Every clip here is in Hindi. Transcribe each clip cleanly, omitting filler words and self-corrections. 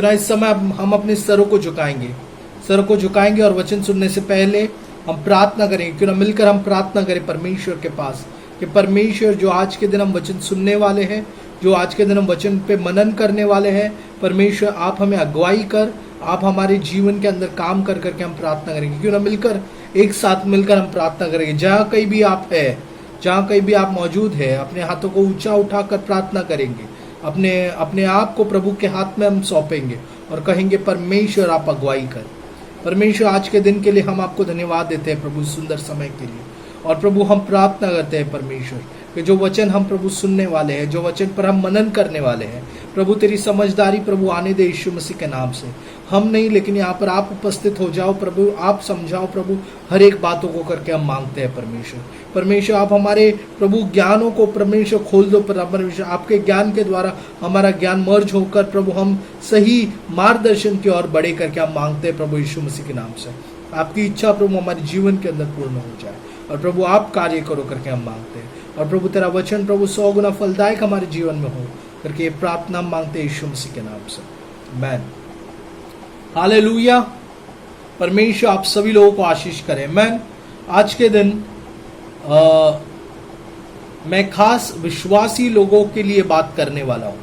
क्यों ना इस समय हम अपने सरों को झुकाएंगे और वचन सुनने से पहले हम प्रार्थना करेंगे। क्यों ना मिलकर हम प्रार्थना करें परमेश्वर के पास कि परमेश्वर, जो आज के दिन हम वचन सुनने वाले हैं, जो आज के दिन हम वचन पे मनन करने वाले हैं, परमेश्वर आप हमें अगुवाई कर, आप हमारे जीवन के अंदर काम कर करके हम प्रार्थना करेंगे। क्यों ना मिलकर एक साथ मिलकर हम प्रार्थना करेंगे। जहाँ कहीं भी आप है, जहाँ कहीं भी आप मौजूद है, अपने हाथों को ऊंचा उठाकर प्रार्थना करेंगे। अपने आप को प्रभु के हाथ में हम सौंपेंगे और कहेंगे परमेश्वर आप अगुवाई कर। परमेश्वर आज के दिन के लिए हम आपको धन्यवाद देते हैं प्रभु, सुंदर समय के लिए। और प्रभु हम प्रार्थना करते हैं परमेश्वर कि जो वचन हम प्रभु सुनने वाले हैं, जो वचन पर हम मनन करने वाले हैं, प्रभु तेरी समझदारी प्रभु आने दे यीशु मसीह के नाम से। हम नहीं, लेकिन यहाँ पर आप उपस्थित हो जाओ प्रभु, आप समझाओ प्रभु, हर एक बातों को करके हम मांगते हैं परमेश्वर। आप हमारे प्रभु ज्ञानों को परमेश्वर खोल दो परमेश्वर। आपके ज्ञान के द्वारा हमारा ज्ञान मर्ज होकर प्रभु हम सही मार्गदर्शन की ओर बढ़े करके हम मांगते हैं प्रभु यीशु मसीह के नाम से। आपकी इच्छा प्रभु हमारे जीवन के अंदर पूर्ण हो जाए और प्रभु आप कार्य करो करके हम मांगते हैं। और प्रभु तेरा वचन प्रभु 100 गुना फलदायक हमारे जीवन में हो करके ये प्रार्थना मांगते हैं यीशु मसीह के नाम से, आमीन। हालेलुया। परमेश्वर आप सभी लोगों को आशीष करें। मैं आज के दिन मैं खास विश्वासी लोगों के लिए बात करने वाला हूं,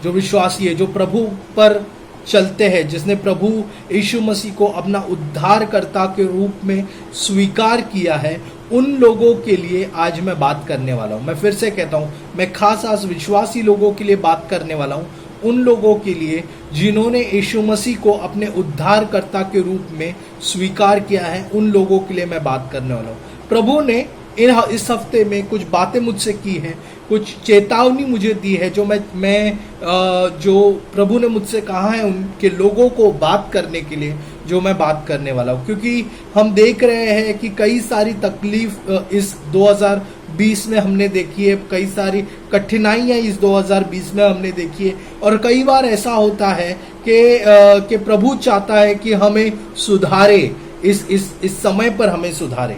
जो विश्वासी है, जो प्रभु पर चलते हैं, जिसने प्रभु यीशु मसीह को अपना उद्धारकर्ता के रूप में स्वीकार किया है। उन लोगों के लिए आज मैं बात करने वाला हूं। मैं फिर से कहता हूं, मैं खास आज विश्वासी लोगों के लिए बात करने वाला हूं, उन लोगों के लिए जिन्होंने यीशु मसीह को अपने उद्धारकर्ता के रूप में स्वीकार किया है। उन लोगों के लिए मैं बात करने वाला हूं। प्रभु ने इस हफ्ते में कुछ बातें मुझसे की हैं, कुछ चेतावनी मुझे दी है, जो प्रभु ने मुझसे कहा है उनके लोगों को बात करने के लिए, जो मैं बात करने वाला हूँ। क्योंकि हम देख रहे हैं कि कई सारी तकलीफ इस 2020 में हमने देखी है, कई सारी कठिनाइयाँ इस 2020 में हमने देखी है। और कई बार ऐसा होता है कि प्रभु चाहता है कि हमें सुधारे, इस समय पर हमें सुधारे।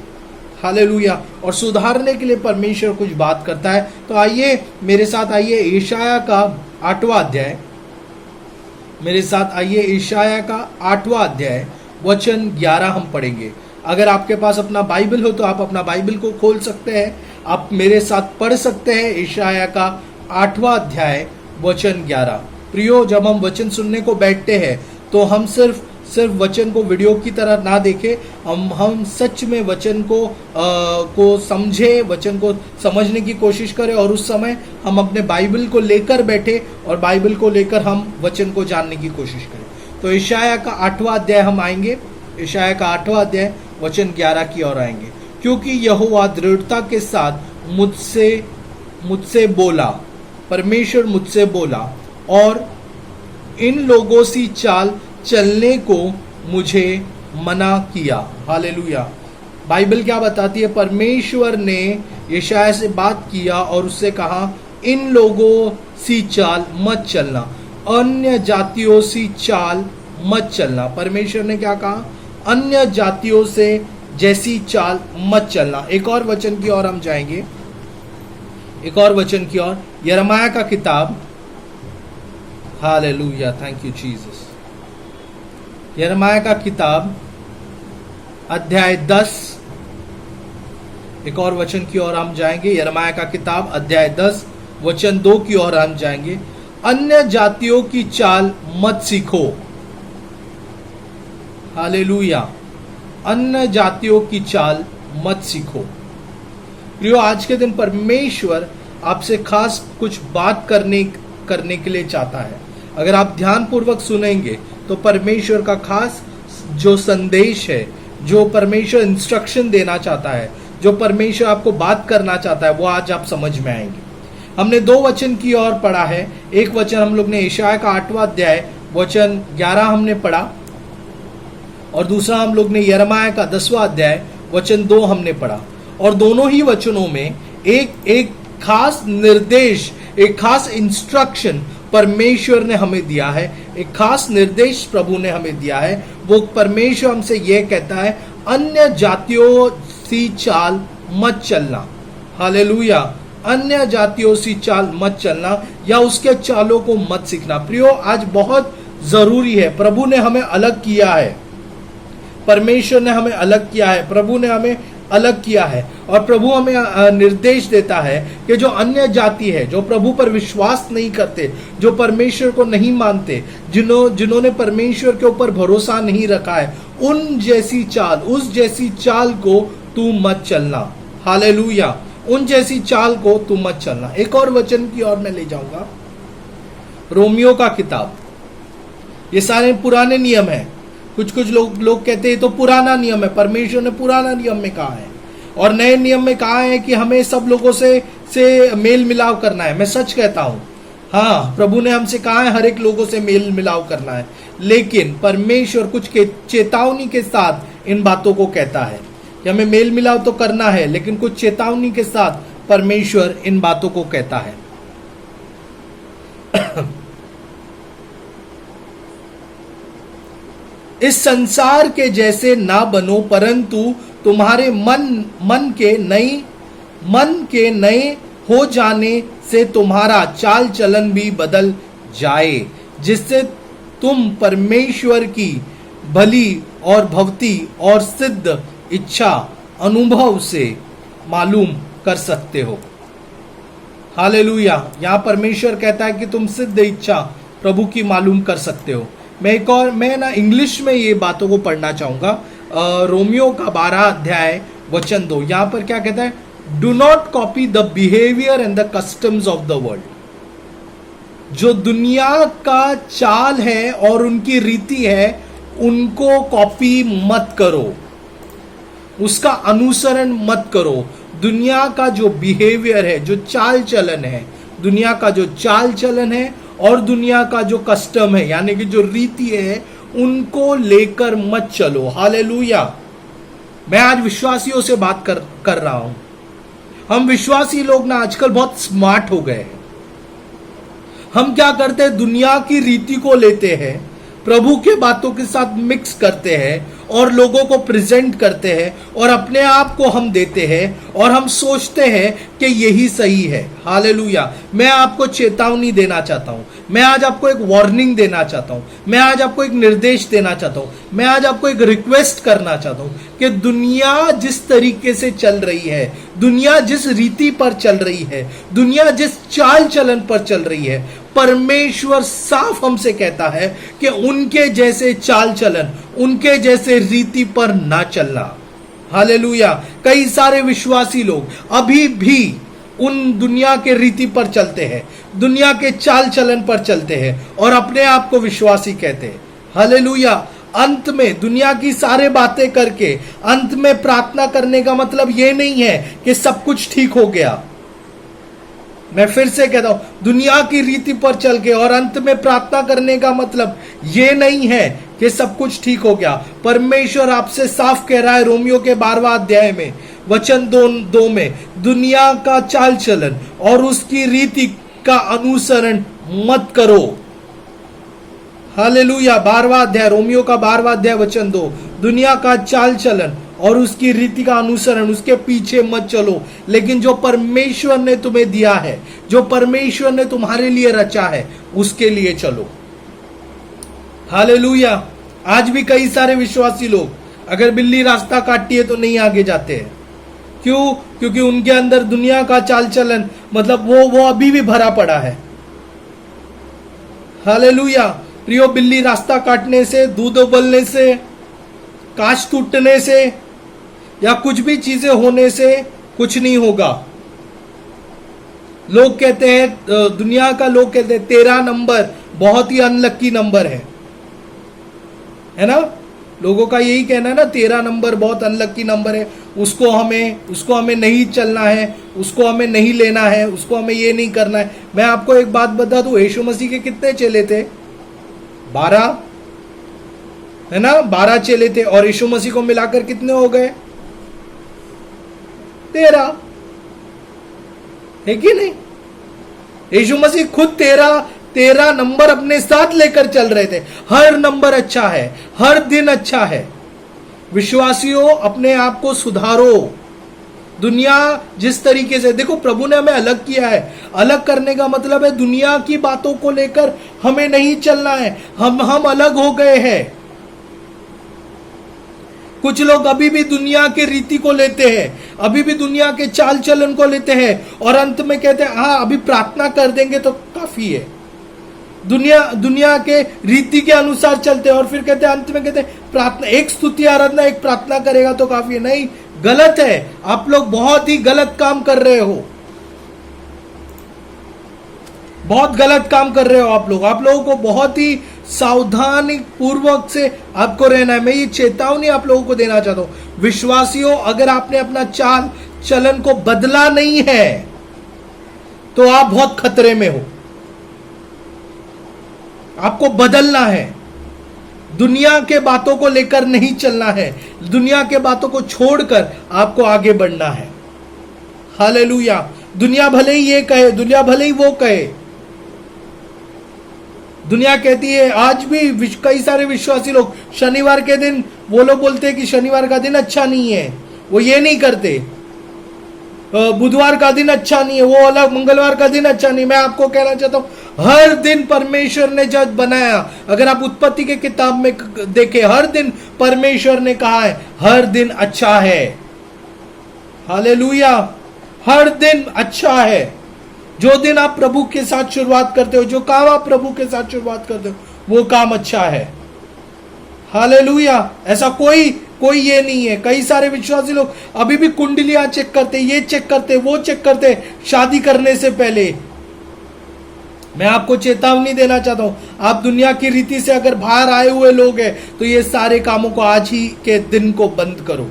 हालेलुया। और सुधारने के लिए परमेश्वर कुछ बात करता है। तो आइए मेरे साथ, आइए यशायाह का 8वां अध्याय, मेरे साथ आइए यशायाह का 8वां अध्याय वचन 11 हम पढ़ेंगे। अगर आपके पास अपना बाइबल हो तो आप अपना बाइबल को खोल सकते हैं, आप मेरे साथ पढ़ सकते हैं यशायाह का 8वां अध्याय वचन 11। प्रियो, जब हम वचन सुनने को बैठते हैं तो हम सिर्फ वचन को वीडियो की तरह ना देखें, हम सच में वचन को समझे, वचन को समझने की कोशिश करें। और उस समय हम अपने बाइबल को लेकर बैठे और बाइबल को लेकर हम वचन को जानने की कोशिश करें। तो यशायाह का 8वां अध्याय हम आएंगे, यशायाह का 8वां अध्याय वचन 11 की ओर आएंगे। क्योंकि यहोवा दृढ़ता के साथ मुझसे बोला, परमेश्वर मुझसे बोला और इन लोगों सी चाल चलने को मुझे मना किया। हालेलुया। बाइबल क्या बताती है? परमेश्वर ने यशायाह से बात किया और उससे कहा, इन लोगों सी चाल मत चलना, अन्य जातियों सी चाल मत चलना। परमेश्वर ने क्या कहा? अन्य जातियों से जैसी चाल मत चलना। एक और वचन की ओर हम जाएंगे, एक और वचन की ओर, यिर्मयाह का किताब, हालेलुया, थैंक यू जीसस। यिर्मयाह का किताब अध्याय 10, एक और वचन की ओर हम जाएंगे। यिर्मयाह का किताब अध्याय 10 वचन 2 की ओर हम जाएंगे। अन्य जातियों की चाल मत सीखो। हालेलुया। अन्य जातियों की चाल मत सीखो। प्रियो, आज के दिन परमेश्वर आपसे खास कुछ बात करने के लिए चाहता है। अगर आप ध्यान पूर्वक सुनेंगे तो परमेश्वर का खास जो संदेश है, जो परमेश्वर इंस्ट्रक्शन देना चाहता है, जो परमेश्वर आपको बात करना चाहता है, वो आज आप समझ में आएंगे। हमने 2 वचन की ओर पढ़ा है। एक वचन हम लोग ने यशायाह का 8वां अध्याय वचन 11 हमने पढ़ा और दूसरा हम लोग ने यिर्मयाह का 10वां अध्याय वचन 2 हमने पढ़ा। और दोनों ही वचनों में एक खास निर्देश, एक खास इंस्ट्रक्शन परमेश्वर ने हमें दिया है, एक खास निर्देश प्रभु ने हमें दिया है। वो परमेश्वर हमसे यह कहता है, अन्य जातियों सी चाल मत चलना। हालेलुया। अन्य जातियों सी चाल मत चलना या उसके चालों को मत सीखना। प्रियो, आज बहुत जरूरी है। प्रभु ने हमें अलग किया है, परमेश्वर ने हमें अलग किया है, प्रभु ने हमें अलग किया है। और प्रभु हमें निर्देश देता है कि जो अन्य जाति है, जो प्रभु पर विश्वास नहीं करते, जो परमेश्वर को नहीं मानते, जिन्होंने परमेश्वर के ऊपर भरोसा नहीं रखा है, उन जैसी चाल, उस जैसी चाल को तू मत चलना। हालेलुया, उन जैसी चाल को तू मत चलना। एक और वचन की ओर मैं ले जाऊंगा, रोमियो का किताब। ये सारे पुराने नियम है। कुछ लोग कहते हैं तो पुराना नियम है, परमेश्वर ने पुराना नियम में कहा है, और नए नियम में कहा है कि हमें सब लोगों से मेल मिलाप करना है। मैं सच कहता हूं, हाँ, प्रभु ने हमसे कहा है हर एक लोगों से मेल मिलाप करना है, लेकिन परमेश्वर कुछ चेतावनी के साथ इन बातों को कहता है कि हमें मेल मिलाप तो करना है, लेकिन कुछ चेतावनी के साथ परमेश्वर इन बातों को कहता है। इस संसार के जैसे ना बनो, परंतु तुम्हारे मन के नए हो जाने से तुम्हारा चाल चलन भी बदल जाए, जिससे तुम परमेश्वर की भली और भवती और सिद्ध इच्छा अनुभव से मालूम कर सकते हो। हालेलुया, यहां परमेश्वर कहता है कि तुम सिद्ध इच्छा प्रभु की मालूम कर सकते हो। मैं ना इंग्लिश में ये बातों को पढ़ना चाहूंगा। रोमियो का 12 अध्याय वचन 2, यहां पर क्या कहता है? Do not copy the behaviour and the customs of the world. जो दुनिया का चाल है और उनकी रीति है, उनको कॉपी मत करो, उसका अनुसरण मत करो। दुनिया का जो बिहेवियर है, जो चाल चलन है, दुनिया का जो चाल चलन है और दुनिया का जो कस्टम है, यानी कि जो रीति है, उनको लेकर मत चलो। हालेलुया। मैं आज विश्वासियों से बात कर रहा हूं। हम विश्वासी लोग ना आजकल बहुत स्मार्ट हो गए हैं। हम क्या करते हैं? दुनिया की रीति को लेते हैं, प्रभु के बातों के साथ मिक्स करते हैं और लोगों को प्रेजेंट करते हैं, और अपने आप को हम देते हैं और हम सोचते हैं कि यही सही है। हालेलुया। मैं आपको चेतावनी देना चाहता हूं, मैं आज आपको एक वार्निंग देना चाहता हूं, मैं आज आपको एक निर्देश देना चाहता हूं, मैं आज आपको एक रिक्वेस्ट करना चाहता हूं कि दुनिया जिस तरीके से चल रही है, दुनिया जिस रीति पर चल रही है, दुनिया जिस चाल चलन पर चल रही है, परमेश्वर साफ हमसे कहता है कि उनके जैसे चाल चलन, उनके जैसे रीति पर ना चलना। हालेलुया। कई सारे विश्वासी लोग अभी भी उन दुनिया के रीति पर चलते हैं, दुनिया के चाल चलन पर चलते हैं और अपने आप को विश्वासी कहते हैं। हालेलुया। अंत में दुनिया की सारे बातें करके अंत में प्रार्थना करने का मतलब यह नहीं है कि सब कुछ ठीक हो गया। मैं फिर से कहता हूं, दुनिया की रीति पर चल के और अंत में प्रार्थना करने का मतलब यह नहीं है कि सब कुछ ठीक हो गया। परमेश्वर आपसे साफ कह रहा है रोमियो के 12वां अध्याय में वचन 2 में, दुनिया का चाल चलन और उसकी रीति का अनुसरण मत करो। हालेलुया। 12वां अध्याय, रोमियो का 12वां अध्याय वचन 2, दुनिया का चाल चलन और उसकी रीति का अनुसरण, उसके पीछे मत चलो, लेकिन जो परमेश्वर ने तुम्हें दिया है, जो परमेश्वर ने तुम्हारे लिए रचा है, उसके लिए चलो। हालेलुया। आज भी कई सारे विश्वासी लोग अगर बिल्ली रास्ता काटती है तो नहीं आगे जाते हैं। क्यों? क्योंकि उनके अंदर दुनिया का चाल चलन, मतलब वो अभी भी भरा पड़ा है। हालेलुया। प्रियो, बिल्ली रास्ता काटने से, दूध उबलने से, कांच टूटने से या कुछ भी चीजें होने से कुछ नहीं होगा। लोग कहते हैं, दुनिया का लोग कहते हैं 13 नंबर बहुत ही अनलक्की नंबर है ना? लोगों का यही कहना है ना, 13 नंबर बहुत अनलक्की नंबर है, उसको हमें नहीं चलना है, उसको हमें नहीं लेना है, उसको हमें ये नहीं करना है। मैं आपको एक बात बता दूं, यीशु मसीह के कितने चेले थे? 12 है ना? 12 चेले थे और यीशु मसीह को मिलाकर कितने हो गए? 13 है कि नहीं? यीशु मसीह खुद 13 नंबर अपने साथ लेकर चल रहे थे। हर नंबर अच्छा है, हर दिन अच्छा है। विश्वासियों, अपने आप को सुधारो। दुनिया जिस तरीके से, देखो, प्रभु ने हमें अलग किया है। अलग करने का मतलब है दुनिया की बातों को लेकर हमें नहीं चलना है, हम अलग हो गए हैं। कुछ लोग अभी भी दुनिया के रीति को लेते हैं, अभी भी दुनिया के चाल चलन को लेते हैं और अंत में कहते हैं हाँ अभी प्रार्थना कर देंगे तो काफी है। दुनिया के रीति के अनुसार चलते हैं और फिर कहते हैं अंत में कहते हैं प्रार्थना, एक स्तुति आराधना एक प्रार्थना करेगा तो काफी है। नहीं, गलत है। आप लोग बहुत ही गलत काम कर रहे हो, बहुत गलत काम कर रहे हो आप लोगों को बहुत ही सावधानी पूर्वक से आपको रहना है। मैं ये चेतावनी आप लोगों को देना चाहता हूं, विश्वासियों, अगर आपने अपना चाल चलन को बदला नहीं है तो आप बहुत खतरे में हो। आपको बदलना है, दुनिया के बातों को लेकर नहीं चलना है, दुनिया के बातों को छोड़कर आपको आगे बढ़ना है। हालेलुया। दुनिया भले ही ये कहे, दुनिया भले ही वो कहे, दुनिया कहती है आज भी कई सारे विश्वासी लोग शनिवार के दिन वो लोग बोलते हैं कि शनिवार का दिन अच्छा नहीं है, वो ये नहीं करते। बुधवार का दिन अच्छा नहीं है, वो अलग, मंगलवार का दिन अच्छा नहीं। मैं आपको कहना चाहता हूं हर दिन परमेश्वर ने जब बनाया, अगर आप उत्पत्ति के किताब में देखें, हर दिन परमेश्वर ने कहा है हर दिन अच्छा है। हालेलुया। हर दिन अच्छा है। जो दिन आप प्रभु के साथ शुरुआत करते हो, जो काम आप प्रभु के साथ शुरुआत करते हो, वो काम अच्छा है। हालेलुया। ऐसा कोई ये नहीं है। कई सारे विश्वासी लोग अभी भी कुंडलियां चेक करते, ये चेक करते, वो चेक करते शादी करने से पहले। मैं आपको चेतावनी देना चाहता हूं, आप दुनिया की रीति से अगर बाहर आए हुए लोग हैं तो ये सारे कामों को आज ही के दिन को बंद करो।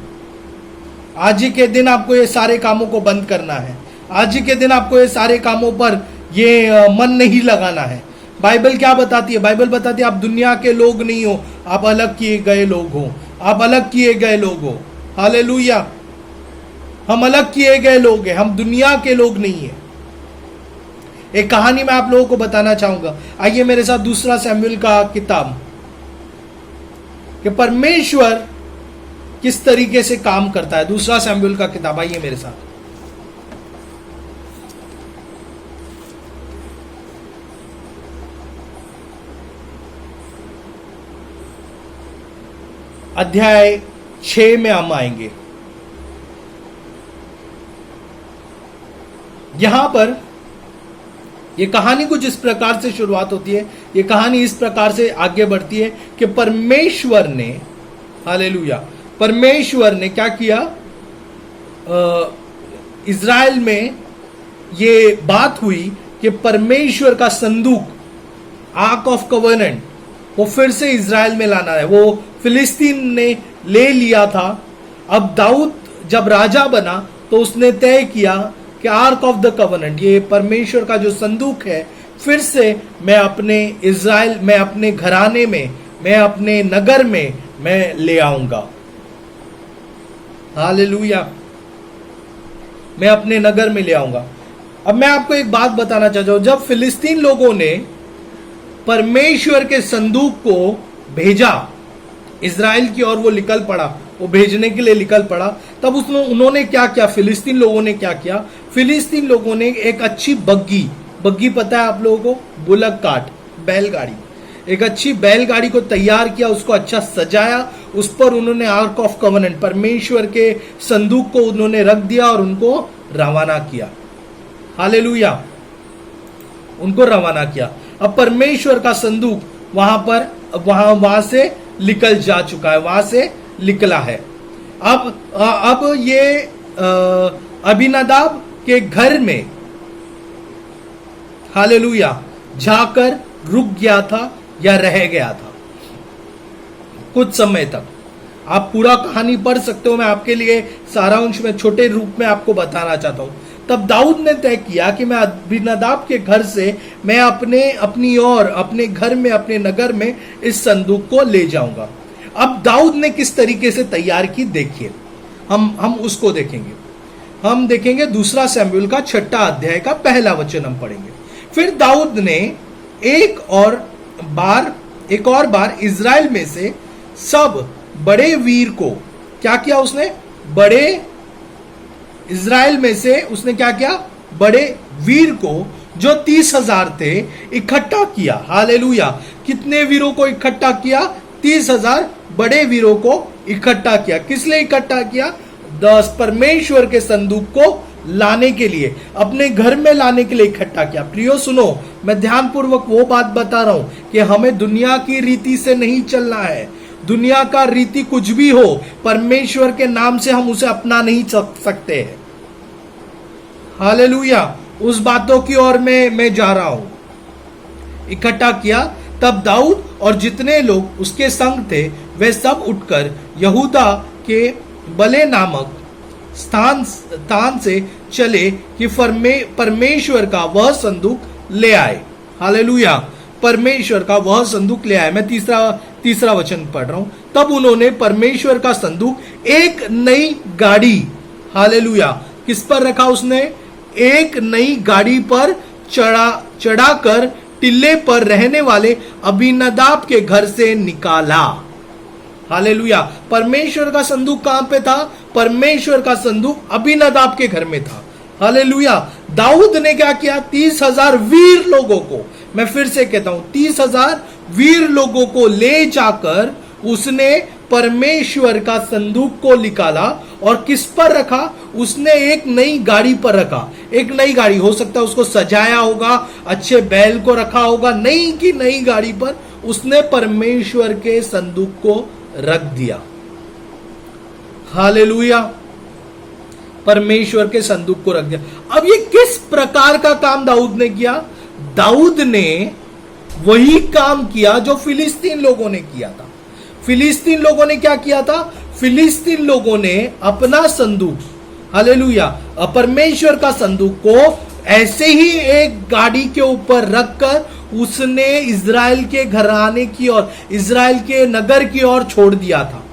आज ही के दिन आपको ये सारे कामों को बंद करना है। आज ही के दिन आपको ये सारे कामों पर ये मन नहीं लगाना है। बाइबल क्या बताती है? बाइबल बताती है आप दुनिया के लोग नहीं हो, आप अलग किए गए लोग हो। आप अलग किए गए लोग हो। हालेलुया। हम अलग किए गए लोग हैं, हम दुनिया के लोग नहीं है। एक कहानी मैं आप लोगों को बताना चाहूंगा। आइए मेरे साथ दूसरा शमूएल का किताब, कि परमेश्वर किस तरीके से काम करता है। दूसरा शमूएल का किताब, आइए मेरे साथ। अध्याय 6 में हम आएंगे। यहां पर यह कहानी कुछ इस प्रकार से शुरुआत होती है। यह कहानी इस प्रकार से आगे बढ़ती है कि परमेश्वर ने, हालेलुया, परमेश्वर ने क्या किया, इज़राइल में ये बात हुई कि परमेश्वर का संदूक, आर्क ऑफ कवर्नेंट, वो फिर से इज़राइल में लाना है। वो फिलिस्तीन ने ले लिया था। अब दाऊद जब राजा बना तो उसने तय किया कि आर्क ऑफ द कवर्नेंट, ये परमेश्वर का जो संदूक है, फिर से मैं अपने इज़राइल, मैं अपने घराने में, मैं अपने नगर में मैं ले आऊंगा। हालेलुया। मैं अपने नगर में ले आऊंगा। अब मैं आपको एक बात बताना चाहता हूं, जब फिलिस्तीन लोगों ने परमेश्वर के संदूक को भेजा इज़राइल की ओर, वो निकल पड़ा, वो भेजने के लिए निकल पड़ा, तब उन्होंने क्या किया, फिलिस्तीन लोगों ने क्या किया, फिलिस्तीन लोगों ने एक अच्छी बग्गी पता है आप लोगों को, बुलक कार्ट, बैलगाड़ी, एक अच्छी बैलगाड़ी को तैयार किया, उसको अच्छा सजाया, उस पर उन्होंने आर्क ऑफ कवर्नेंट, परमेश्वर के संदूक को उन्होंने रख दिया और उनको रवाना किया। हालेलुया। उनको रवाना किया। अब परमेश्वर का संदूक वहां से निकल जा चुका है, वहां से निकला है। अब ये अबीनादाब के घर में, हालेलुया, जाकर रुक गया था या रह गया था कुछ समय तक। आप पूरा कहानी पढ़ सकते हो, मैं आपके लिए सारांश में छोटे रूप में आपको बताना चाहता हूं। तब दाऊद ने तय किया कि मैं अबीनादाब के घर से मैं अपनी ओर, अपने घर में, अपने नगर में इस संदूक को ले जाऊंगा। अब दाऊद ने किस तरीके से तैयार की, देखिए, हम उसको देखेंगे। हम देखेंगे दूसरा शमूएल का 6 अध्याय का 1 वचन हम पढ़ेंगे। फिर दाऊद ने एक और बार इज़राइल में से सब बड़े वीर को क्या किया, उसने इज़राइल में से उसने क्या किया, बड़े वीर को जो 30,000 थे इकट्ठा किया। हालेलुया। कितने वीरों को इकट्ठा किया? 30,000 बड़े वीरों को इकट्ठा किया। किस लिए इकट्ठा किया? परमेश्वर के संदूक को लाने के लिए, अपने घर में लाने के लिए इकट्ठा किया। प्रियो सुनो, मैं ध्यानपूर्वक वो बात बता रहा हूं कि हमें दुनिया की रीति से नहीं चलना है। दुनिया का रीति कुछ भी हो, परमेश्वर के नाम से हम उसे अपना नहीं सकते हैं। हालेलुया। उस बातों की ओर मैं जा रहा हूं। इकट्ठा किया। तब दाऊद और जितने लोग उसके संग थे वे सब उठकर यहूदा के बले नामक स्थान से चले कि परमेश्वर का वह संदूक ले आए। हालेलुया। परमेश्वर का वह संदूक ले आए। मैं तीसरा वचन पढ़ रहा हूं। तब उन्होंने परमेश्वर का संदूक एक नई गाड़ी, हालेलुया, किस पर रखा? उसने एक नई गाड़ी पर चढ़ाकर टिल्ले पर रहने वाले अबीनादाब के घर से निकाला। हालेलुया। परमेश्वर का संदूक कहां पे था? परमेश्वर का संदूक अबीनादाब के घर में था। हालेलुया। दाऊद ने क्या किया? 30,000 वीर लोगों को, मैं फिर से कहता हूं, 30,000 वीर लोगों को ले जाकर उसने परमेश्वर का संदूक को निकाला और किस पर रखा? उसने एक नई गाड़ी पर रखा। एक नई गाड़ी, हो सकता है उसको सजाया होगा, अच्छे बैल को रखा होगा, नई की नई गाड़ी पर उसने परमेश्वर के संदूक को रख दिया। हालेलुया। परमेश्वर के संदूक को रख दिया। अब ये किस प्रकार का काम दाऊद ने किया? दाऊद ने वही काम किया जो फिलिस्तीन लोगों ने किया था। फिलिस्तीन लोगों ने क्या किया था? फिलिस्तीन लोगों ने अपना संदूक, हालेलुया, परमेश्वर का संदूक को ऐसे ही एक गाड़ी के ऊपर रखकर उसने इजराइल के घराने की ओर, इजराइल के नगर की ओर छोड़ दिया था।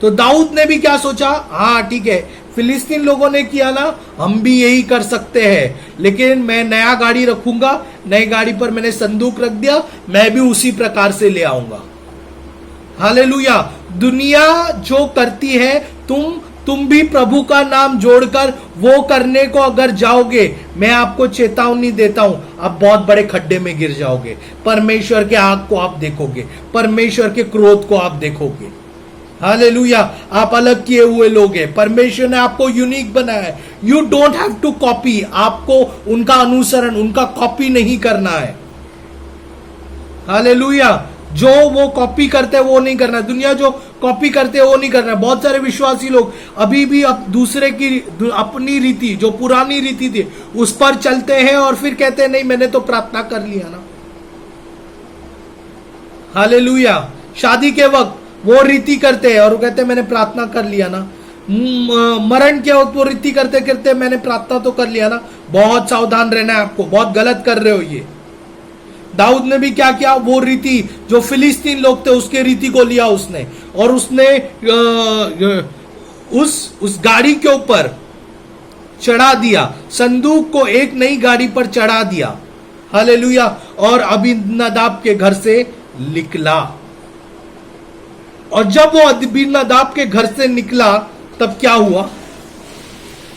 तो दाऊद ने भी क्या सोचा? हाँ ठीक है, फिलिस्तीन लोगों ने किया ना, हम भी यही कर सकते हैं, लेकिन मैं नया गाड़ी रखूंगा, नई गाड़ी पर मैंने संदूक रख दिया, मैं भी उसी प्रकार से ले आऊंगा। हालेलुया। दुनिया जो करती है, तुम भी प्रभु का नाम जोड़कर वो करने को अगर जाओगे, मैं आपको चेतावनी देता हूं, आप बहुत बड़े खड्डे में गिर जाओगे। परमेश्वर के आग को आप देखोगे, परमेश्वर के क्रोध को आप देखोगे। हालेलुया। आप अलग किए हुए लोग हैं, परमेश्वर ने आपको यूनिक बनाया है। You don't have to copy, आपको उनका अनुसरण, उनका कॉपी नहीं करना है। हालेलुया। जो वो कॉपी करते हैं वो नहीं करना, दुनिया जो कॉपी करते हैं वो नहीं करना। बहुत सारे विश्वासी लोग अभी भी अब दूसरे की अपनी रीति, जो पुरानी रीति थी, उस पर चलते हैं और फिर कहते हैं नहीं, मैंने तो प्रार्थना कर लिया ना। हालेलुया। शादी के वक्त वो रीति करते हैं और वो कहते हैं मैंने प्रार्थना कर लिया ना। मरण के वक्त वो रीति करते करते मैंने प्रार्थना तो कर लिया ना। बहुत सावधान रहना है आपको, बहुत गलत कर रहे हो ये। दाऊद ने भी क्या किया? वो रीति जो फिलिस्तीन लोग थे उसके रीति को लिया उसने, और उसने उस गाड़ी के ऊपर चढ़ा दिया, संदूक को एक नई गाड़ी पर चढ़ा दिया। हालेलुया। और अबीनादाब के घर से निकला। और जब वो अबीनादाब के घर से निकला तब क्या हुआ?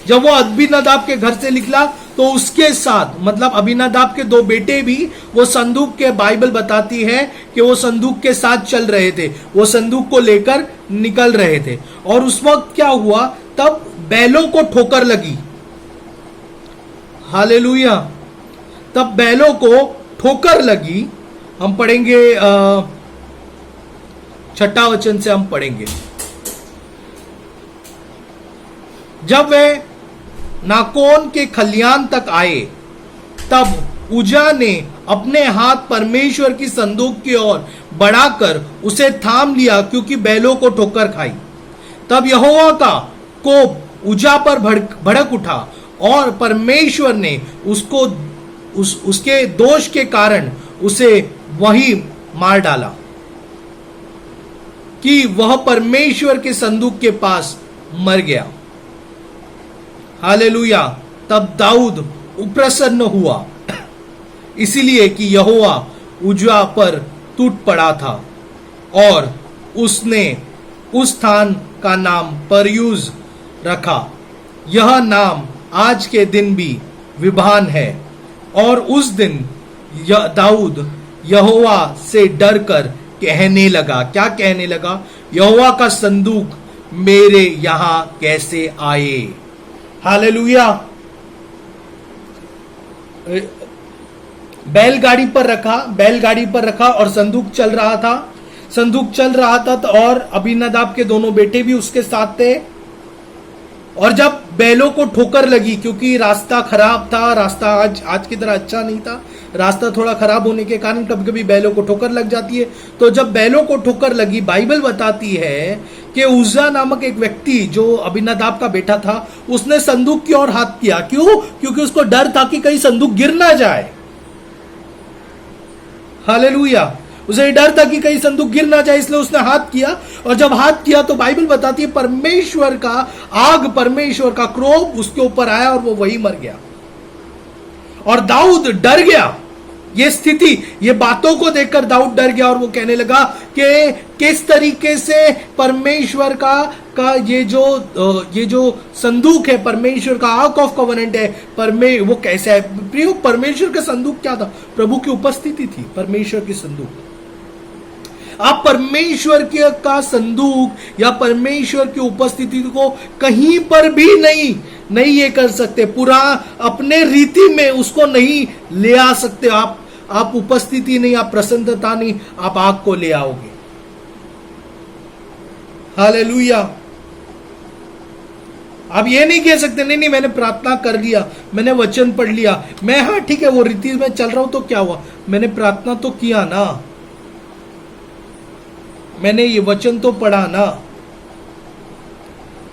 जब वो अबीनादाब के घर से निकला तो उसके साथ, मतलब अबीनादाब के 2 बेटे भी वो संदूक के, बाइबल बताती है कि वो संदूक के साथ चल रहे थे, वो संदूक को लेकर निकल रहे थे। और उस वक्त क्या हुआ? तब बैलों को ठोकर लगी। हालेलुया। तब बैलों को ठोकर लगी। हम पढ़ेंगे 6 वचन से हम पढ़ेंगे। जब वे नाकोन के खलियान तक आए तब उजा ने अपने हाथ परमेश्वर की संदूक की ओर बढ़ाकर उसे थाम लिया, क्योंकि बैलों को ठोकर खाई। तब यहोवा का कोप उजा पर भड़क उठा और परमेश्वर ने उसको उसके दोष के कारण उसे वही मार डाला कि वह परमेश्वर के संदूक के पास मर गया। हालेलुया। तब दाऊद प्रसन्न हुआ, इसलिए कि यहोवा उजा पर टूट पड़ा था, और उसने उस स्थान का नाम परयूज रखा। यह नाम आज के दिन भी विभान है। और उस दिन दाऊद यहोवा से डर कर कहने लगा, क्या कहने लगा? यहोवा का संदूक मेरे यहां कैसे आए? हालेलुया। बैलगाड़ी पर रखा और संदूक चल रहा था तो और अबीनादाब के दोनों बेटे भी उसके साथ थे। और जब बैलों को ठोकर लगी, क्योंकि रास्ता खराब था, रास्ता आज की तरह अच्छा नहीं था, रास्ता थोड़ा खराब होने के कारण कभी कभी बैलों को ठोकर लग जाती है। तो जब बैलों को ठोकर लगी, बाइबल बताती है कि उज्जा नामक एक व्यक्ति जो अबीनादाब का बेटा था, उसने संदूक की ओर हाथ किया। क्यों? क्योंकि उसको डर था कि कहीं संदूक गिर ना जाए। हालेलुया। उसे डर था कि कहीं संदूक गिर ना जाए, इसलिए उसने हाथ किया। और जब हाथ किया तो बाइबल बताती है परमेश्वर का क्रोध उसके ऊपर आया और वो वही मर गया। और दाऊद डर गया। ये स्थिति, ये बातों को देखकर दाऊद डर गया और वो कहने लगा कि किस तरीके से परमेश्वर का ये जो संदूक है, परमेश्वर का आर्क ऑफ कवेनेंट है, वो कैसा है? प्रियो, परमेश्वर का संदूक क्या था? प्रभु की उपस्थिति थी। परमेश्वर की संदूक, आप परमेश्वर का संदूक या परमेश्वर की उपस्थिति को कहीं पर भी नहीं ये कर सकते, पूरा अपने रीति में उसको नहीं ले आ सकते। आप उपस्थिति नहीं, आप प्रसन्नता नहीं, आप आग को ले आओगे। हालेलुया। आप ये नहीं कह सकते नहीं मैंने प्रार्थना कर लिया, मैंने वचन पढ़ लिया, मैं हाँ ठीक है वो रीति में चल रहा हूं तो क्या हुआ, मैंने प्रार्थना तो किया ना, मैंने ये वचन तो पढ़ा ना।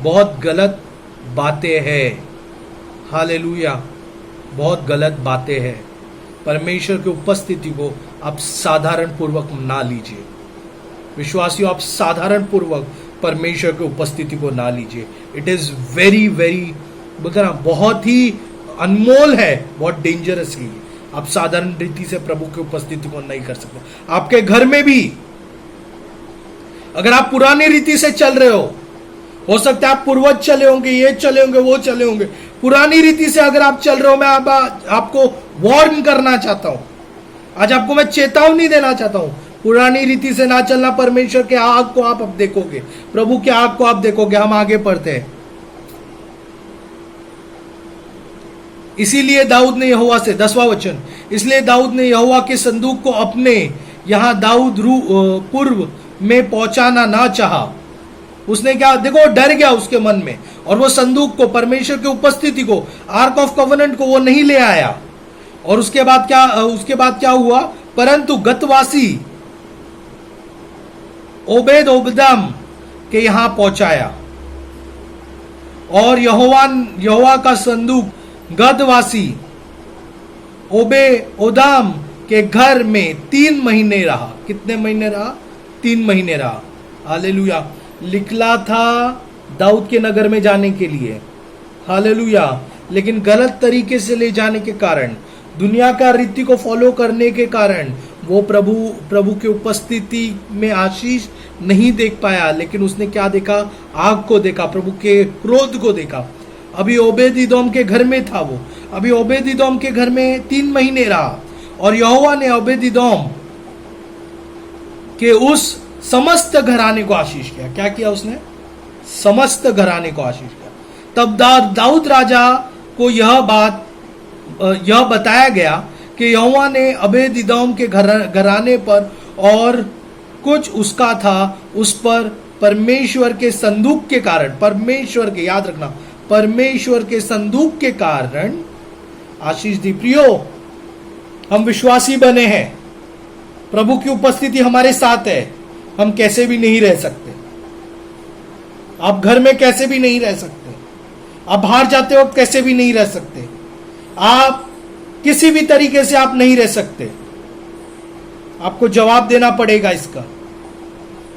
बहुत गलत बातें हैं। हालेलुया। बहुत गलत बातें हैं। परमेश्वर की उपस्थिति को आप साधारण पूर्वक ना लीजिए। विश्वासियों, आप साधारण पूर्वक परमेश्वर की उपस्थिति को ना लीजिए। इट इज वेरी बोलते ना, बहुत ही अनमोल है, बहुत डेंजरसली। आप साधारण रीति से प्रभु की उपस्थिति को नहीं कर सकते। आपके घर में भी अगर आप पुरानी रीति से चल रहे हो सकता है आप पूर्वज चले होंगे, ये चले होंगे, वो चले होंगे, पुरानी रीति से अगर आप चल रहे हो, मैं आपको वार्न करना चाहता हूं, आज आपको मैं चेतावनी देना चाहता हूं, पुरानी रीति से ना चलना। परमेश्वर के आग को आप अब देखोगे, प्रभु के आग को आप देखोगे। हम आगे पढ़ते हैं। इसीलिए दाऊद ने यहोवा से, 10वां वचन, इसलिए दाऊद ने यहोवा के संदूक को अपने यहां दाऊद पूर्व में पहुंचाना ना चाहा। उसने क्या, देखो डर गया उसके मन में, और वो संदूक को, परमेश्वर की उपस्थिति को, आर्क ऑफ कवेनेंट को वो नहीं ले आया। और उसके बाद क्या हुआ? परंतु गतवासी ओबेद-ओबदाम के यहां पहुंचाया। और यहोवा का संदूक गतवासी ओबेद-ओबदाम के घर में 3 महीने रहा। कितने महीने रहा? 3 महीने रहा। हालेलुया। निकला था दाऊद के नगर में जाने के लिए, हालेलुया, लेकिन गलत तरीके से ले जाने के कारण, दुनिया का रीति को फॉलो करने के कारण वो प्रभु की उपस्थिति में आशीष नहीं देख पाया। लेकिन उसने क्या देखा? आग को देखा, प्रभु के क्रोध को देखा। अभी ओबेद-एदोम के घर में था वो, अभी ओबेद-एदोम के घर में 3 महीने रहा। और यहोवा ने ओबेद-एदोम के उस समस्त घराने को आशीष किया। क्या किया उसने? समस्त घराने को आशीष किया। तब दाऊद राजा को यह बताया गया कि यहोवा ने ओबेद-एदोम के घराने पर और कुछ उसका था उस पर परमेश्वर के संदूक के कारण, परमेश्वर के, याद रखना, परमेश्वर के संदूक के कारण आशीष दी। प्रियो, हम विश्वासी बने हैं, प्रभु की उपस्थिति हमारे साथ है, हम कैसे भी नहीं रह सकते। आप घर में कैसे भी नहीं रह सकते, आप बाहर जाते वक्त कैसे भी नहीं रह सकते, आप किसी भी तरीके से आप नहीं रह सकते। आपको जवाब देना पड़ेगा इसका।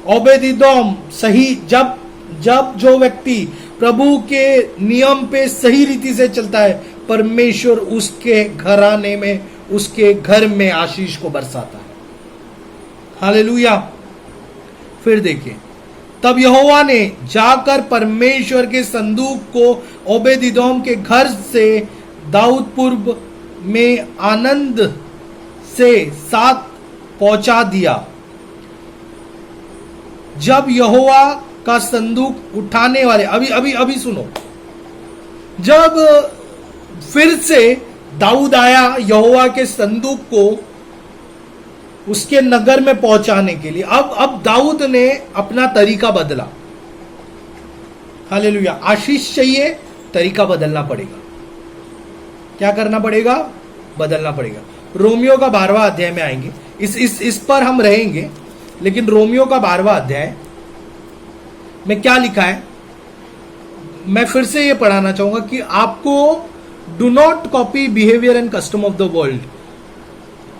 ओबेद-एदोम सही, जब जो व्यक्ति प्रभु के नियम पे सही रीति से चलता है, परमेश्वर उसके घराने में, उसके घर में आशीष को बरसाता है। हालेलुया। फिर देखिए, तब यहोवा ने जाकर परमेश्वर के संदूक को ओबेद-एदोम के घर से दाऊद पूर्व में आनंद से साथ पहुंचा दिया। जब यहोवा का संदूक उठाने वाले, अभी सुनो, जब फिर से दाऊद आया यहोवा के संदूक को उसके नगर में पहुंचाने के लिए, अब दाऊद ने अपना तरीका बदला। हालेलुया। आशीष चाहिए, तरीका बदलना पड़ेगा। क्या करना पड़ेगा? बदलना पड़ेगा। रोमियो का 12वां अध्याय में आएंगे, इस पर हम रहेंगे, लेकिन रोमियो का 12वां अध्याय में क्या लिखा है मैं फिर से ये पढ़ाना चाहूंगा कि आपको do not copy behaviour and custom of the world.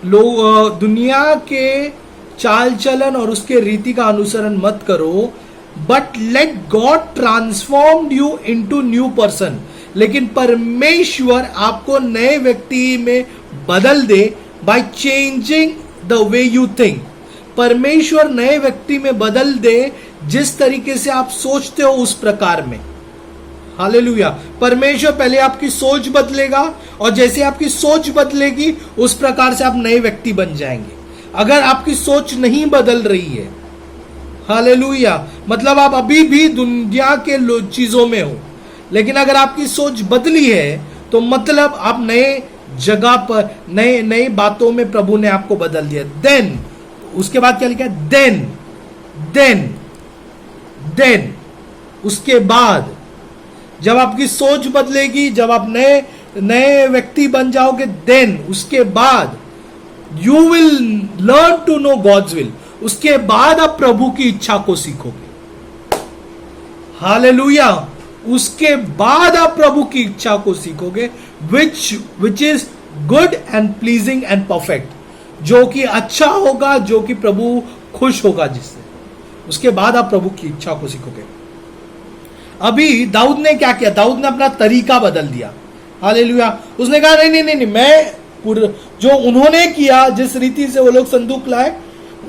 लोग दुनिया के चाल चलन और उसके रीति का अनुसरण मत करो, but let God transform you into new person. लेकिन परमेश्वर आपको नए व्यक्ति में बदल दे by changing the way you think. परमेश्वर नए व्यक्ति में बदल दे जिस तरीके से आप सोचते हो उस प्रकार में। हालेलुया। परमेश्वर पहले आपकी सोच बदलेगा और जैसे आपकी सोच बदलेगी उस प्रकार से आप नए व्यक्ति बन जाएंगे। अगर आपकी सोच नहीं बदल रही है, हालेलुया, मतलब आप अभी भी दुनिया के चीजों में हो, लेकिन अगर आपकी सोच बदली है तो मतलब आप नए जगह पर, नए बातों में प्रभु ने आपको बदल दिया। देन उसके बाद क्या लिखा है? देन उसके बाद जब आपकी सोच बदलेगी, जब आप नए व्यक्ति बन जाओगे, देन उसके बाद you will learn to know God's will. उसके बाद आप प्रभु की इच्छा को सीखोगे। हालेलुया। उसके बाद आप प्रभु की इच्छा को सीखोगे, which is good and pleasing and perfect, जो कि अच्छा होगा, जो कि प्रभु खुश होगा जिससे। उसके बाद आप प्रभु की इच्छा को सीखोगे। अभी दाऊद ने क्या किया? दाऊद ने अपना तरीका बदल दिया। हालेलुया। उसने कहा नहीं, मैं जो उन्होंने किया, जिस रीति से वो लोग संदूक लाए,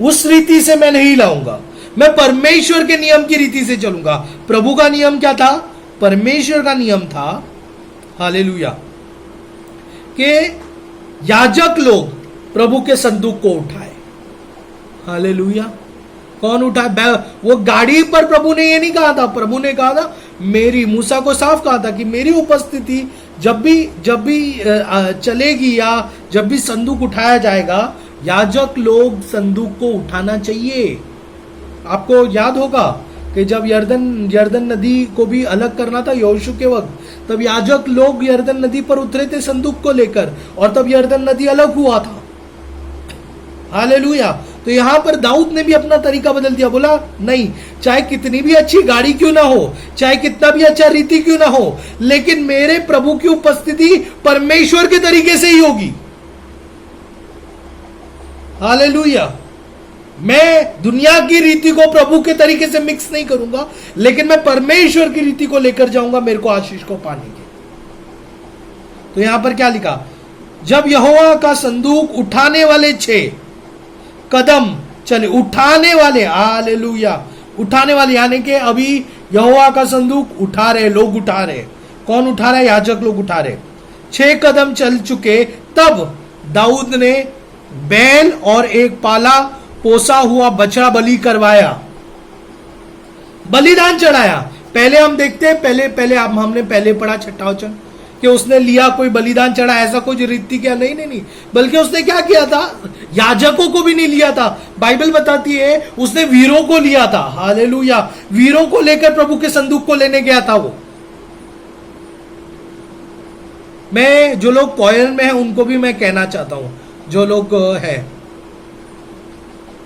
उस रीति से मैं नहीं लाऊंगा। मैं परमेश्वर के नियम की रीति से चलूंगा। प्रभु का नियम क्या था? परमेश्वर का नियम था, हालेलुया, कि याजक लोग प्रभु के संदूक को उठाए। हालेलुया। कौन उठाए? वो गाड़ी पर प्रभु ने ये नहीं कहा था। प्रभु ने कहा था, मेरी, मूसा को साफ कहा था कि मेरी उपस्थिति जब भी चलेगी या जब भी संदूक उठाया जाएगा, याजक लोग संदूक को उठाना चाहिए। आपको याद होगा कि जब यर्दन नदी को भी अलग करना था यहोशू के वक्त, तब याजक लोग यर्दन नदी पर उतरे थे संदूक को लेकर, और तब यर्दन नदी अलग हुआ था। हालेलुया। तो यहां पर दाऊद ने भी अपना तरीका बदल दिया। बोला नहीं, चाहे कितनी भी अच्छी गाड़ी क्यों ना हो, चाहे कितना भी अच्छा रीति क्यों ना हो, लेकिन मेरे प्रभु की उपस्थिति परमेश्वर के तरीके से ही होगी। हालेलुया। मैं दुनिया की रीति को प्रभु के तरीके से मिक्स नहीं करूंगा, लेकिन मैं परमेश्वर की रीति को लेकर जाऊंगा मेरे को आशीष को पाने के। तो यहां पर क्या लिखा? जब यहोवा का संदूक उठाने वाले 6 कदम चले। उठाने वाले, हालेलुया, उठाने वाले, यानी कि अभी यहोवा का संदूक उठा रहे, लोग उठा रहे। कौन उठा रहे? याजक लोग उठा रहे। 6 कदम चल चुके, तब दाऊद ने बैल और एक पाला पोसा हुआ बछड़ा बलि करवाया, बलिदान चढ़ाया। पहले हम देखते हैं, पहले हमने पहले पढ़ा 6वां वचन कि उसने लिया, कोई बलिदान चढ़ा, ऐसा कुछ रीति क्या? नहीं, बल्कि उसने क्या किया था? याजकों को भी नहीं लिया था। बाइबल बताती है उसने वीरों को लिया था। हालेलुया। वीरों को लेकर प्रभु के संदूक को लेने गया था वो। मैं, जो लोग पॉयर में हैं उनको भी मैं कहना चाहता हूं, जो लोग है,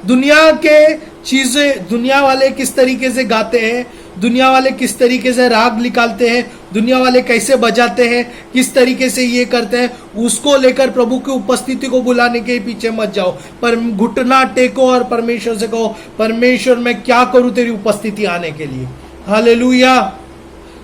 दुनिया के चीजें, दुनिया वाले किस तरीके से गाते हैं, दुनिया वाले किस तरीके से राग निकालते हैं, दुनिया वाले कैसे बजाते हैं, किस तरीके से ये करते हैं, उसको लेकर प्रभु की उपस्थिति को बुलाने के पीछे मत जाओ। पर घुटना टेको और परमेश्वर से कहो, परमेश्वर मैं क्या करूं तेरी उपस्थिति आने के लिए। हालेलुया।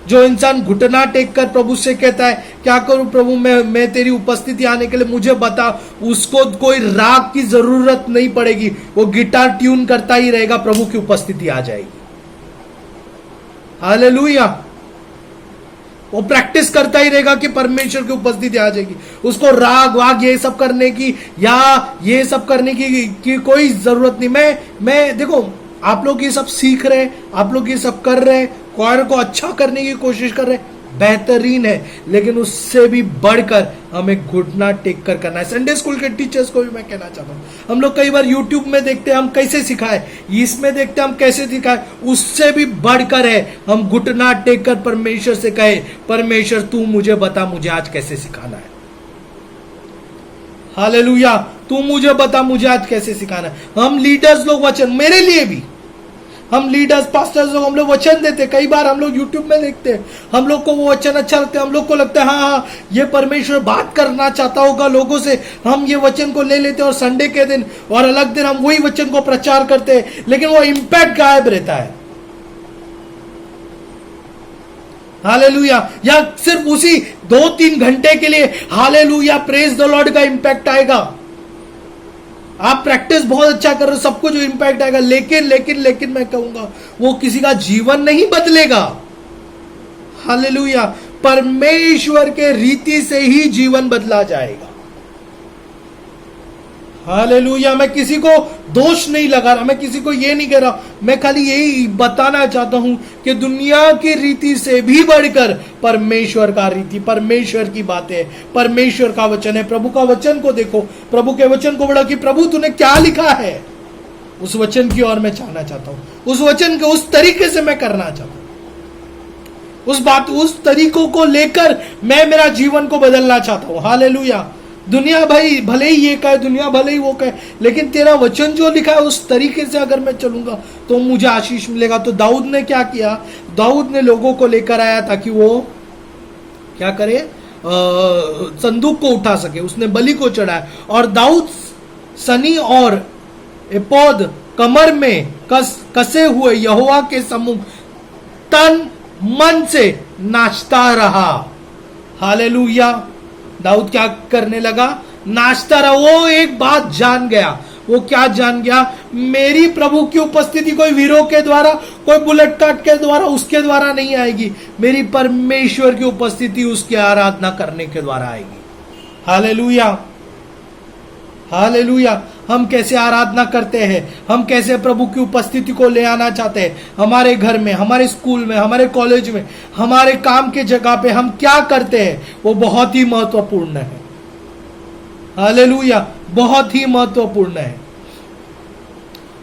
जो इंसान घुटना टेक कर प्रभु से कहता है, क्या करूं प्रभु मैं तेरी उपस्थिति आने के लिए, मुझे बता, उसको कोई राग की जरूरत नहीं पड़ेगी। वो गिटार ट्यून करता ही रहेगा, प्रभु की उपस्थिति आ जाएगी। हालेलुया। वो प्रैक्टिस करता ही रहेगा कि परमेश्वर की उपस्थिति आ जाएगी। उसको राग वाग ये सब करने की या ये सब करने की कोई जरूरत नहीं। मैं देखो, आप लोग ये सब सीख रहे, आप लोग ये सब कर रहे, क्वायर को अच्छा करने की कोशिश कर रहे, बेहतरीन है, लेकिन उससे भी बढ़कर हमें घुटना टेक कर करना है। संडे स्कूल के टीचर्स को भी मैं कहना चाहता हूं, हम लोग कई बार यूट्यूब में देखते हैं हम कैसे सिखाए, इसमें देखते हैं हम कैसे सिखाए, उससे भी बढ़कर है हम घुटना टेक कर परमेश्वर से कहे, परमेश्वर तू मुझे बता मुझे आज कैसे सिखाना है। हालेलुया, तू मुझे बता मुझे आज कैसे सिखाना है। हम लीडर्स लोग वचन, मेरे लिए भी हम लीडर्स पास्टर्स लोग हम लोग वचन देते, कई बार हम लोग यूट्यूब में देखते हैं, हम लोग को वो वचन अच्छा लगता है, हम लोग को लगता है हाँ ये परमेश्वर बात करना चाहता होगा लोगों से, हम ये वचन को ले लेते हैं और संडे के दिन और अलग दिन हम वही वचन को प्रचार करते हैं, लेकिन वो इंपैक्ट गायब रहता है। हालेलुया, या सिर्फ उसी 2-3 घंटे के लिए हालेलुया प्रेज द लॉर्ड का इंपैक्ट आएगा। आप प्रैक्टिस बहुत अच्छा कर रहे हो, सब कुछ इंपैक्ट आएगा, लेकिन लेकिन लेकिन मैं कहूंगा वो किसी का जीवन नहीं बदलेगा। हालेलुया, परमेश्वर के रीति से ही जीवन बदला जाएगा। हालेलुया, मैं किसी को दोष नहीं लगा रहा, मैं किसी को ये नहीं कह रहा, मैं खाली यही बताना चाहता हूं कि दुनिया की रीति से भी बढ़कर परमेश्वर का रीति, परमेश्वर की बातें, परमेश्वर का वचन है। प्रभु का वचन को देखो, प्रभु के वचन को बढ़ा कि प्रभु तूने क्या लिखा है, उस वचन की ओर मैं चाहना चाहता हूं, उस वचन के उस तरीके से मैं करना चाहता हूं, उस बात उस तरीकों को लेकर मैं मेरा जीवन को बदलना चाहता हूं। हालेलुया, दुनिया भाई भले ही ये कहे, दुनिया भले ही वो कहे, लेकिन तेरा वचन जो लिखा है उस तरीके से अगर मैं चलूंगा तो मुझे आशीष मिलेगा। तो दाऊद ने क्या किया, दाऊद ने लोगों को लेकर आया ताकि वो क्या करे, संदूक को उठा सके, उसने बलि को चढ़ाया और दाऊद सनी और एपोद कमर में कसे हुए यहोवा के सम्मुख तन मन से नाचता रहा। हालेलुया, दाऊद क्या करने लगा, नाचता रहा। वो एक बात जान गया, वो क्या जान गया, मेरी प्रभु की उपस्थिति कोई वीरों के द्वारा, कोई बुलेट काट के द्वारा, उसके द्वारा नहीं आएगी, मेरी परमेश्वर की उपस्थिति उसकी आराधना करने के द्वारा आएगी। हालेलुया, हालेलुया, हम कैसे आराधना करते हैं, हम कैसे प्रभु की उपस्थिति को ले आना चाहते हैं, हमारे घर में, हमारे स्कूल में, हमारे कॉलेज में, हमारे काम के जगह पे हम क्या करते हैं, वो बहुत ही महत्वपूर्ण है। हालेलुया, बहुत ही महत्वपूर्ण है।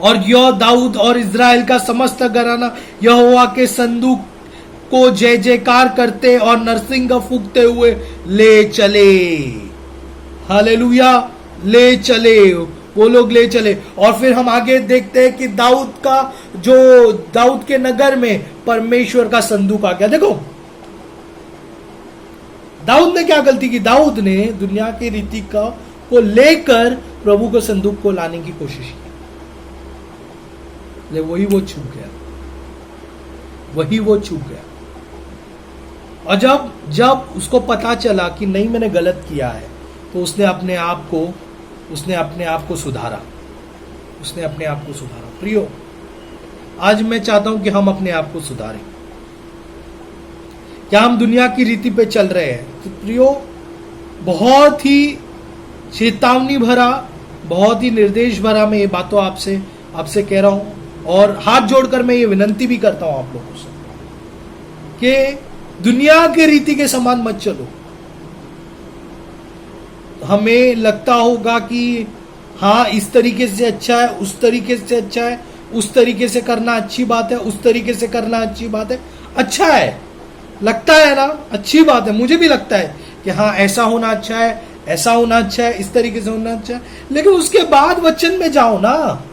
और यह दाऊद और इज़राइल का समस्त घराना यहोवा के संदूक को जय जयकार करते और नरसिंह फूंकते हुए ले चले। हालेलुया, ले चले, वो लोग ले चले। और फिर हम आगे देखते हैं कि दाऊद का जो दाऊद के नगर में परमेश्वर का संदूक आ गया। देखो दाऊद ने क्या गलती की, दाऊद ने दुनिया की रीति को लेकर प्रभु के संदूक को लाने की कोशिश की, लेकिन वही वो चूक गया, वही वो चूक गया। और जब उसको पता चला कि नहीं मैंने गलत किया है, तो उसने अपने आप को सुधारा, उसने अपने आप को सुधारा। प्रियो, आज मैं चाहता हूं कि हम अपने आप को सुधारें। क्या हम दुनिया की रीति पे चल रहे हैं? तो प्रियो, बहुत ही चेतावनी भरा, बहुत ही निर्देश भरा मैं ये बातों आपसे कह रहा हूं, और हाथ जोड़कर मैं ये विनंती भी करता हूं आप लोगों से कि दुनिया के रीति के समान मत चलो। हमें लगता होगा कि हाँ इस तरीके से अच्छा है, उस तरीके से अच्छा है, उस तरीके से करना अच्छी बात है, उस तरीके से करना अच्छी बात है, अच्छा है, लगता है ना, अच्छी बात है, मुझे भी लगता है कि हाँ ऐसा होना अच्छा है, ऐसा होना अच्छा है, इस तरीके से होना अच्छा है, लेकिन उसके बाद वचन में जाओ ना,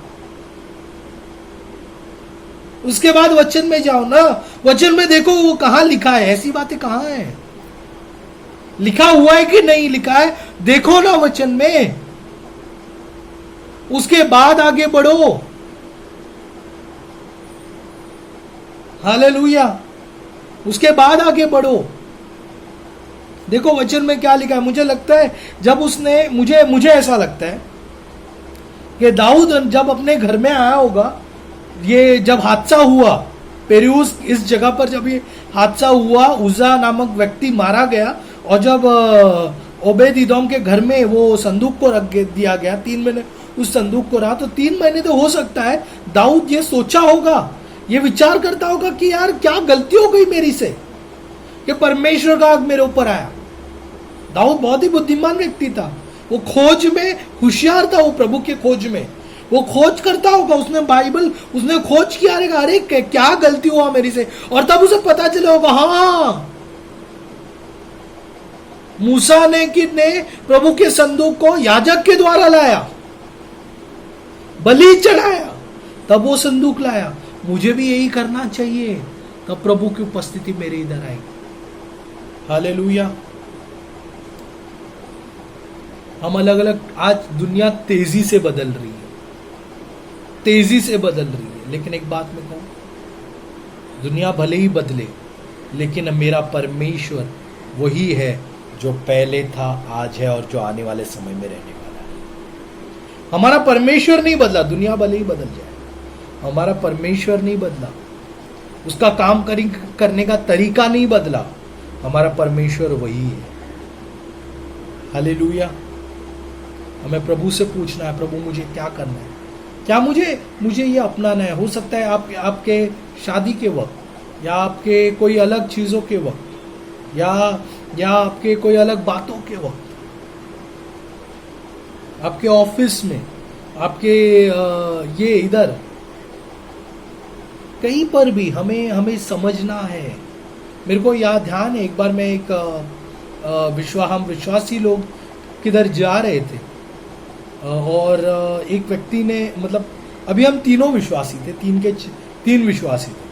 उसके बाद वचन में जाओ ना, वचन में देखो वो कहां लिखा है, ऐसी बातें कहां है, लिखा हुआ है कि नहीं लिखा है, देखो ना वचन में, उसके बाद आगे बढ़ो। हालेलुया, उसके बाद आगे बढ़ो। देखो वचन में क्या लिखा है। मुझे लगता है जब उसने मुझे ऐसा लगता है कि दाऊद जब अपने घर में आया होगा, ये जब हादसा हुआ पेरूस इस जगह पर जब ये हादसा हुआ, उज्जा नामक व्यक्ति मारा गया, और जब ओबेद इदोम के घर में वो संदूक को रख दिया गया, 3 महीने उस संदूक को रहा, तो 3 महीने तो हो सकता है दाऊद ये सोचा होगा, ये विचार करता होगा कि यार क्या गलती हो गई मेरी से कि परमेश्वर का आग मेरे ऊपर आया। दाऊद बहुत ही बुद्धिमान व्यक्ति था, वो खोज में होशियार था, वो प्रभु के खोज में वो खोज करता होगा, उसने बाइबल उसने खोज किया, अरे क्या गलती हुआ मेरी से, और तब उसे पता चला होगा हाँ मूसा ने प्रभु के संदूक को याजक के द्वारा लाया, बलि चढ़ाया, तब वो संदूक लाया, मुझे भी यही करना चाहिए, तब प्रभु की उपस्थिति मेरे इधर आएगी। हालेलुया। हम अलग अलग, आज दुनिया तेजी से बदल रही है, तेजी से बदल रही है, लेकिन एक बात मैं कहूं, दुनिया भले ही बदले लेकिन मेरा परमेश्वर वही है जो पहले था, आज है और जो आने वाले समय में रहने वाला है। हमारा परमेश्वर नहीं बदला, दुनिया भले ही बदल जाए, हमारा परमेश्वर नहीं बदला, उसका काम करने का तरीका नहीं बदला, हमारा परमेश्वर वही है। हालेलुया। हमें प्रभु से पूछना है, प्रभु मुझे क्या करना है, क्या मुझे ये अपनाना है। हो सकता है आपके शादी के वक्त, या आपके कोई अलग चीजों के वक्त, या आपके कोई अलग बातों के वक्त, आपके ऑफिस में, आपके ये इधर कहीं पर भी हमें समझना है। मेरे को याद ध्यान है, एक बार मैं हम विश्वासी लोग किधर जा रहे थे, और एक व्यक्ति ने, मतलब अभी हम तीनों विश्वासी थे, तीन विश्वासी थे,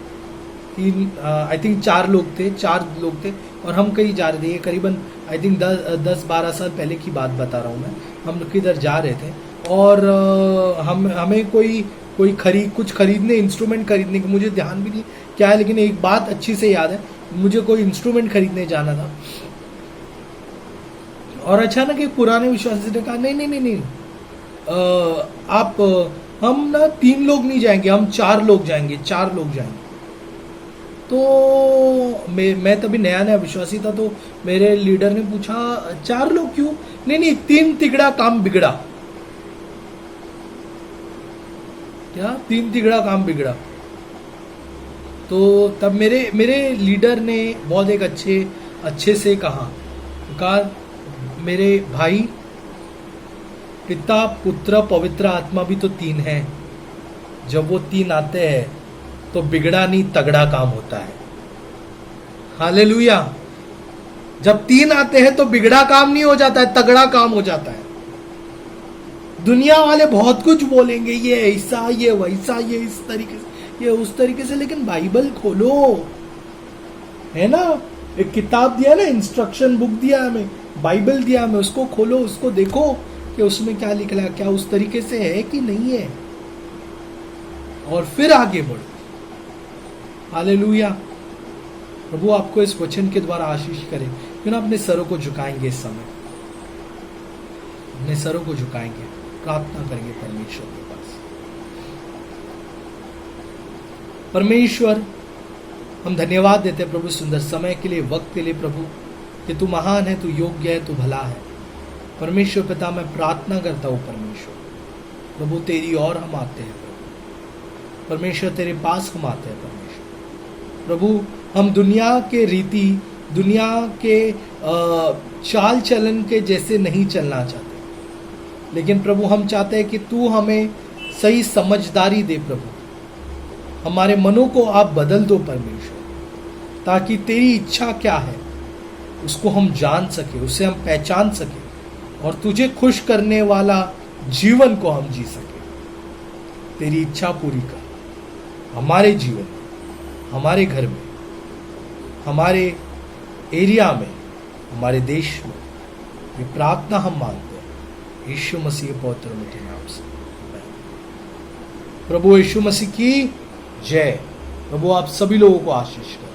आई थिंक 4 लोग थे, और हम कहीं जा रहे थे, ये करीबन आई थिंक 10-12 साल पहले की बात बता रहा हूँ मैं। हम किधर जा रहे थे, और हमें कुछ खरीदने, इंस्ट्रूमेंट खरीदने की, मुझे ध्यान भी नहीं क्या है, लेकिन एक बात अच्छी से याद है, मुझे कोई इंस्ट्रूमेंट खरीदने जाना था, और अचानक एक पुराने विश्वासी ने कहा नहीं, हम ना 3 लोग नहीं जाएंगे, हम 4 लोग जाएंगे। तो मैं तभी नया विश्वासी था, तो मेरे लीडर ने पूछा 4 लोग क्यों? नहीं 3 तिगड़ा काम बिगड़ा। क्या 3 तिगड़ा काम बिगड़ा? तो तब मेरे लीडर ने बहुत एक अच्छे से कहा मेरे भाई, पिता पुत्र पवित्र आत्मा भी तो 3 हैं, जब वो 3 आते हैं तो बिगड़ा नहीं तगड़ा काम होता है। हालेलुया। जब 3 आते हैं तो बिगड़ा काम नहीं हो जाता है, तगड़ा काम हो जाता है। दुनिया वाले बहुत कुछ बोलेंगे, ये ऐसा, ये वैसा, ये इस तरीके से, ये उस तरीके से, लेकिन बाइबल खोलो, है ना, एक किताब दिया ना, इंस्ट्रक्शन बुक दिया हमें, बाइबल दिया हमें, उसको खोलो, उसको देखो कि उसमें क्या लिखा है, क्या उस तरीके से है कि नहीं है, और फिर आगे बढ़ो। हालेलुया। प्रभु आपको इस वचन के द्वारा आशीष करे। क्यों ना अपने सरों को झुकाएंगे, इस समय अपने सरों को झुकाएंगे, प्रार्थना करेंगे परमेश्वर के पास। परमेश्वर, हम धन्यवाद देते हैं प्रभु सुंदर समय के लिए, वक्त के लिए प्रभु, कि तू महान है, तू योग्य है, तू भला है। परमेश्वर पिता, मैं प्रार्थना करता हूँ परमेश्वर प्रभु, तेरी ओर हम आते हैं प्रभु, परमेश्वर तेरे पास हम आते हैं परमेश्वर प्रभु। हम दुनिया के रीति, दुनिया के चाल चलन के जैसे नहीं चलना चाहते, लेकिन प्रभु हम चाहते हैं कि तू हमें सही समझदारी दे प्रभु, हमारे मनों को आप बदल दो परमेश्वर, ताकि तेरी इच्छा क्या है उसको हम जान सके, उसे हम पहचान सके, और तुझे खुश करने वाला जीवन को हम जी सके। तेरी इच्छा पूरी कर हमारे जीवन में, हमारे घर में, हमारे एरिया में, हमारे देश में। ये प्रार्थना हम मांगते हैं यीशु मसीह पवित्र मीठे नाम से। प्रभु यीशु मसीह की जय। प्रभु आप सभी लोगों को आशीष करें।